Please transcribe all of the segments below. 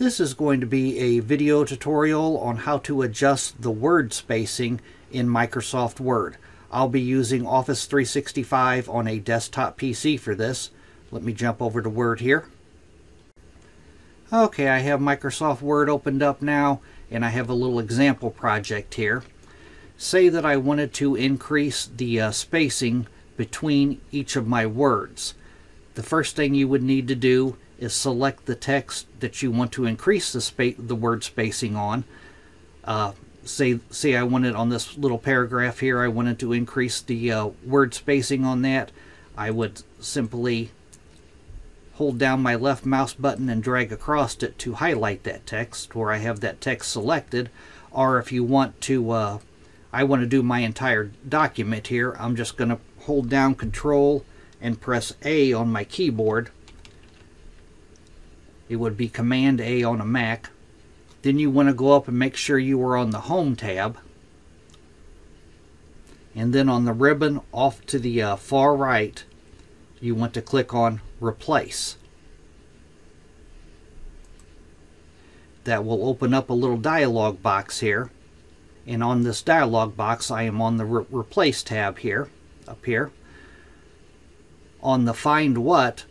This is going to be a video tutorial on how to adjust the word spacing in Microsoft Word. I'll be using Office 365 on a desktop PC for this. Let me jump over to Word here. Okay, I have Microsoft Word opened up now, and I have a little example project here. Say that I wanted to increase the spacing between each of my words. The first thing you would need to do is select the text that you want to increase the word spacing on. Say I wanted on this little paragraph here, I wanted to increase the word spacing on that. I would simply hold down my left mouse button and drag across it to highlight that text where I have that text selected. Or if you want to, I want to do my entire document here, I'm just going to hold down Control and press A on my keyboard. It would be Command A on a Mac. Then you want to go up and make sure you are on the Home tab. And then on the ribbon off to the far right, you want to click on Replace. That will open up a little dialog box here. And on this dialog box, I am on the Replace tab here, up here. On the Find What,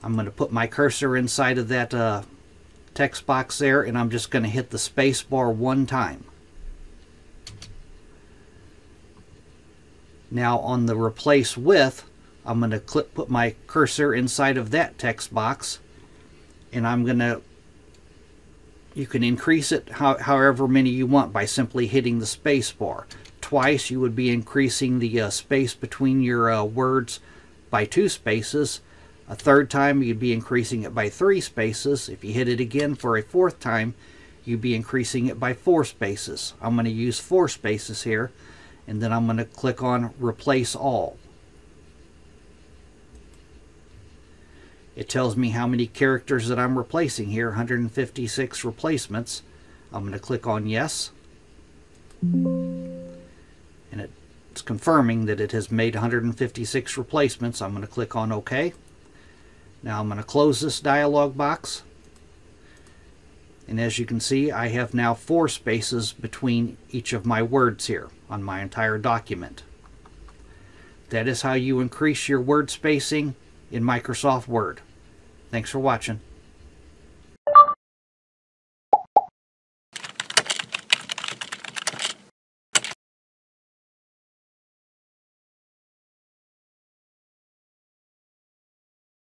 I'm going to put my cursor inside of that text box there, and I'm just going to hit the space bar one time. Now on the Replace With, I'm going to put my cursor inside of that text box, and I'm going to, you can increase it however many you want by simply hitting the space bar. Twice you would be increasing the space between your words by 2 spaces. A third time you'd be increasing it by 3 spaces. If you hit it again for a 4th time, you'd be increasing it by 4 spaces. I'm going to use 4 spaces here, and then I'm going to click on Replace All. It tells me how many characters that I'm replacing here, 156 replacements. I'm going to click on Yes. And it's confirming that it has made 156 replacements. I'm going to click on OK. Now I'm going to close this dialog box. And as you can see, I have now 4 spaces between each of my words here on my entire document. That is how you increase your word spacing in Microsoft Word. Thanks for watching.